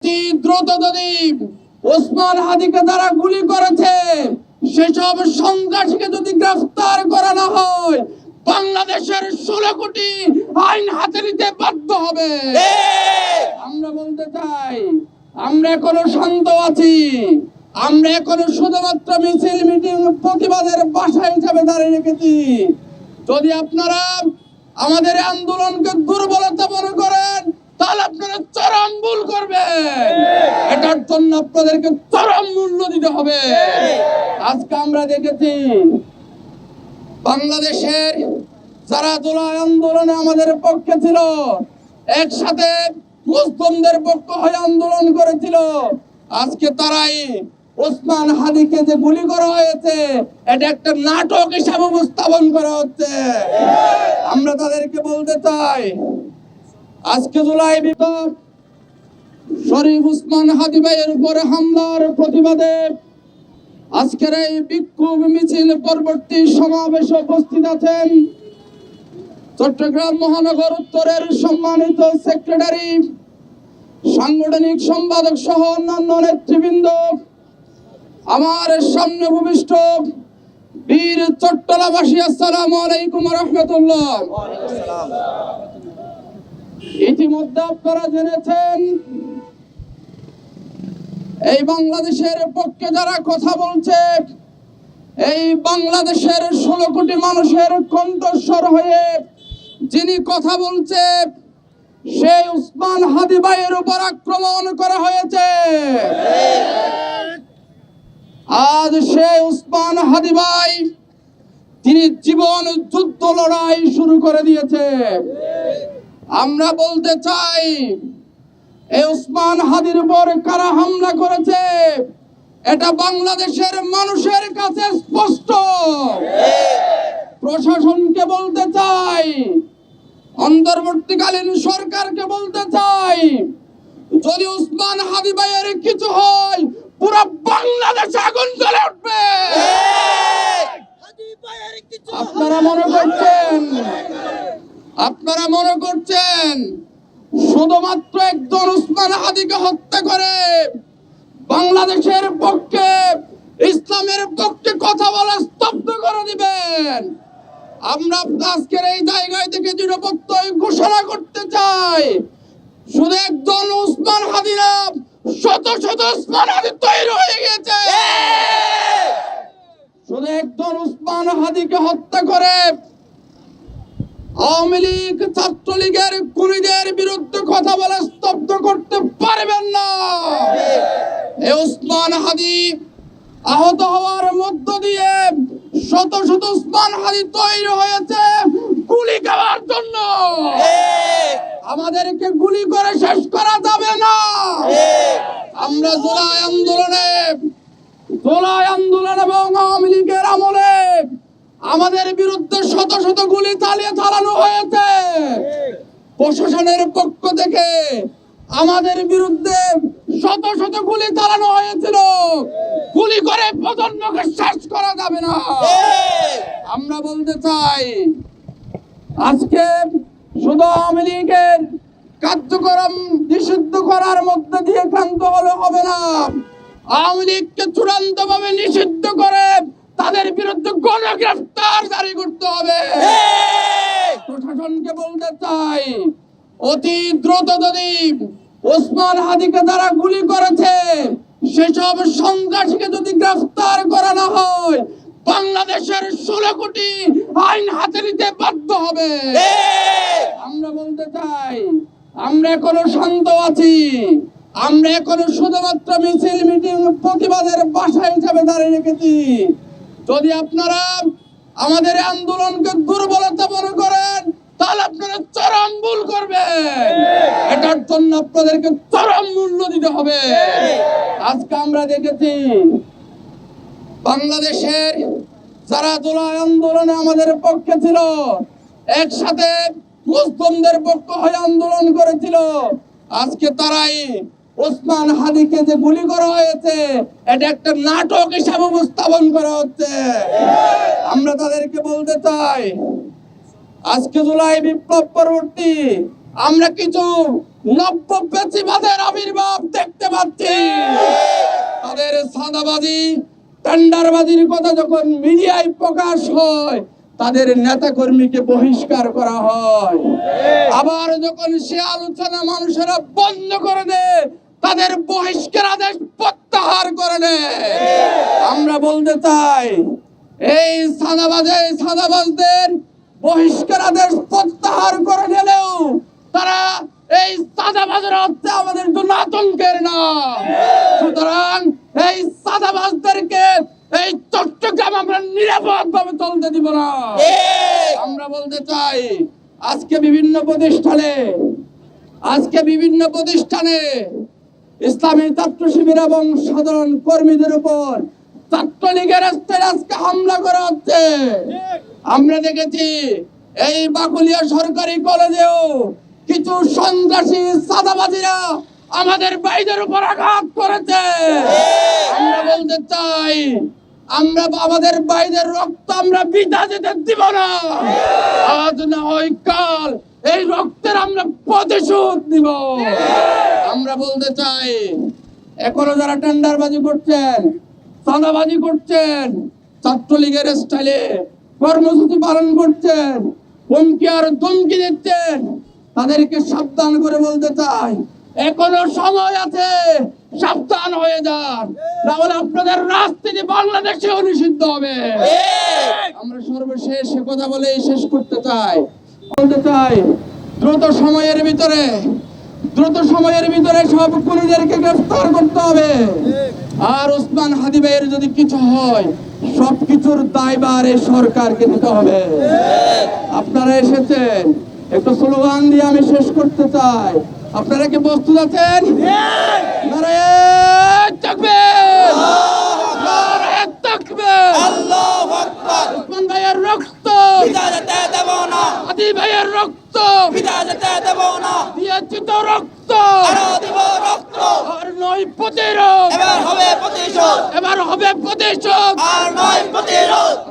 দ্রুত যদি ওসমান হাদিকে যারা গুলি করেছে সেসব সন্ত্রাসীকে যদি গ্রেফতার করা না হয়, বাংলাদেশের 16 কোটি আইন হাতে নিতে বাধ্য হবে। আমরা বলতে চাই, আমরা এখনো শান্ত আছি, আমরা এখনো শুধুমাত্র মিছিল মিটিং প্রতিবাদের ভাষা হিসেবে দাঁড়িয়ে রেখেছি। যদি আপনারা আমাদের আন্দোলনকে দুর্বলতা মনে করেন, তাহলে আপনারা চরম ভুল করবেন। এটার জন্য আপনাদেরকে চরম মূল্য দিতে হবে। আজকে আমরা দেখেছি বাংলাদেশের যারা জুলাই আন্দোলনে আমাদের পক্ষে ছিল, একসাথে মুসলিমদের পক্ষ হয়ে আন্দোলন করেছিল, আজকে তারাই ওসমান হাদিকে যে গুলি করা হয়েছে এটা একটা নাটক হিসাবে উপস্থাপন করা হচ্ছে। আমরা তাদেরকে বলতে চাই, আজকে জুলাই বিপ্লব শরীফ ওসমান হাদি ভাইয়ের উপরে হামলার প্রতিবাদে আজকের এই বিক্ষোভ মিছিল পরবর্তী সমাবেশে উপস্থিত আছেন চট্টগ্রাম মহানগর উত্তরের সম্মানিত সেক্রেটারি, সাংগঠনিক সম্পাদক সহ অন্যান্য নেতৃবৃন্দ, আমার সামনে ভূমিষ্ঠ বীর চট্টলাবাসী, আসসালামু আলাইকুম ওয়া রাহমাতুল্লাহ। ইতিমধ্যে আপনারা জেনেছেন এই বাংলাদেশের পক্ষে যারা কথা বলছে, এই বাংলাদেশের 16 কোটি মানুষের কণ্ঠস্বর হয়ে যিনি কথা বলছে, সেই ওসমান হাদি ভাইয়ের উপর আক্রমণ করা হয়েছে। আজ সেই ওসমান হাদি ভাই তিনি জীবন যুদ্ধ লড়াই শুরু করে দিয়েছে। আমরা বলতে চাই, এই ওসমান হাদির উপর কারা হামলা করেছে এটা বাংলাদেশের মানুষের কাছে স্পষ্ট। প্রশাসনকে বলতে চাই, অন্তর্বর্তীকালীন সরকারকে বলতে চাই, যদি ওসমান হাদি ভাইয়ের কিছু হয় পুরো বাংলাদেশ আগুন জ্বলে উঠবে। আপনারা মনে করছেন শুধুমাত্র একজন ওসমান হাদিকে হত্যা করে বাংলাদেশের পক্ষে, ইসলামের পক্ষে কথা বলা স্তব্ধ করে দিবেন। আমরা আজকের এই জায়গায় থেকে দৃঢ়প্রত্যয় ঘোষণা করতে চাই, শুধু একজন ওসমান হাদি না, শত শত ওসমান হাদি তৈরি হয়ে গেছে। শুধু একজন ওসমান হাদিকে হত্যা করে আওয়ামী লীগ, ছাত্রলীগের খুনিদের বিরুদ্ধে কথা বলে স্তব্ধ করতে পারবেন না। এই ওসমান হাদি আহত হওয়ার মধ্য দিয়ে শত শত ওসমান হাদি তৈরি হয়েছে গুলি খাওয়ার জন্য। আমাদেরকে গুলি করে শেষ করা যাবে না। আমরা জুলাই আন্দোলন এবং আওয়ামী লীগের আমলে আমাদের বিরুদ্ধে শত শত গুলি চালানো হয়েছে। প্রশাসনের পক্ষ থেকে আমাদের বিরুদ্ধে শত শত গুলি চালানো হয়েছিল। গুলি করে প্রজন্মকে শেষ করা যাবে না। আমরা বলতে চাই, আজকে শুধু আওয়ামী লীগের কার্যক্রম নিষিদ্ধ করার মধ্যে দিয়ে ক্ষান্ত হলে হবে না। আওয়ামী লীগকে চূড়ান্ত ভাবে নিষিদ্ধ করে তাদের বিরুদ্ধে গণগ্রেফতার জারি করতে হবে। প্রশাসনকে বলতে চাই, অতি দ্রুত যদি ওসমান হাদিকে যারা গুলি করেছে সেসব সন্ত্রাসীকে যদি গ্রেফতার করা না হয়, বাংলাদেশের 16 কোটি আইন হাতে নিতে বাধ্য হবে। আমরা বলতে চাই, আমরা এখনো শান্ত আছি, আমরা এখনো শুধুমাত্র মিছিল মিটিং প্রতিবাদের ভাষা হিসেবে দাঁড়িয়ে রেখেছি। যদি আপনারা আমাদের আন্দোলনকে দুর্বলতা মনে করেন, তাহলে আপনারা চরম ভুল করবেন। এটার জন্য আপনাদেরকে চরম মূল্য দিতে হবে। আজকে আমরা দেখেছি বাংলাদেশের যারা জুলাই আন্দোলনে আমাদের পক্ষে ছিল, একসাথে মুসলিমদের পক্ষ হয়ে আন্দোলন করেছিল, আজকে তারাই ওসমান হাদিকে যে গুলি করা হয়েছে এটা একটা নাটক হিসাবে উপস্থাপন করা হচ্ছে। আমরা তাদেরকে বলতে চাই, আজকে জুলাই বিপ্লব পরবর্তী আমরা কিছু নব্য বেচিবাদের আবির্ভাব দেখতে পাচ্ছি। তাদের সাদাবাজি, টেন্ডারবাজির কথা যখন মিডিয়ায় প্রকাশ হয়, তাদের নেতা কর্মীকে বহিষ্কার করা হয়। আবার যখন সে আলোচনা মানুষেরা বন্ধ করে দেয়, তাদের বহিষ্কার আদেশ প্রত্যাহার করে নেয়। আমরা বলতে চাই, এই সাদাবাজদের বহিষ্কার আদেশ প্রত্যাহার করে নিলেও তারা এই সাদাবাজরা হচ্ছে আমাদের জন্য আতঙ্কের নাম। সুতরাং এই সাদাবাজদেরকে এই চট্টগ্রাম আমরা নিরাপদ ভাবে চলতে দিব না। আমরা বলতে চাই, আজকে বিভিন্ন প্রতিষ্ঠানে ইসলামী ছাত্র শিবির এবং সাধারণ কর্মীদের উপর ছাত্রলীগের স্তরে আজকে হামলা করা হচ্ছে। আমরা দেখেছি এই বাকুলিয়া সরকারি কলেজেও কিছু সন্ত্রাসী সাদাবাজিরা আমাদের ভাইদের উপর আঘাত করেছে। আমরা বলতে চাই, আমরা আমাদের ভাইদের রক্ত আমরা বৃথা যেতে দিব না। আজ না হয় কাল এই রক্তের আমরা প্রতিশোধ নিব। আমরা বলতে চাই, এখনো যারা টেন্ডারবাজি করছেন, চাঁদাবাজি করছেন, ছাত্রলীগের স্টাইলে কর্মসূচি পালন করছেন, হুমকি আর ধমকি দিচ্ছেন, তাদেরকে সাবধান করে বলতে চাই, এখনো সময় আছে, সাবধান হয়ে যান, নাহলে আপনাদের রাজনীতি বাংলাদেশেও নিষিদ্ধ হবে। আমরা সর্বশেষ কথা বলেই শেষ করতে চাই, দ্রুত সময়ের ভিতরে সব খুনিদেরকে গ্রেফতার করতে হবে। আর ওসমান হাদি ভাইয়ের যদি কিছু হয়, সবকিছুর দায়ভার এই সরকারকে নিতে হবে। আপনারা এসেছেন, একটু স্লোগান দিয়ে আমি শেষ করতে চাই। আপনারা কি প্রস্তুত আছেন? নারায়ে তাকবীর, নারায়ে তাকবীর, আল্লাহু আকবার। ওসমান ভাইয়ের রক্ত বিদা যেতে দেব না, হাদি ভাইয়ের রক্ত বিদা যেতে দেব না। দিয়েছি তো রক্ত, আরো দিব রক্ত, আর নয় প্রতিরোধ, এবার হবে প্রতিশোধ, আর নয় প্রতিরোধ।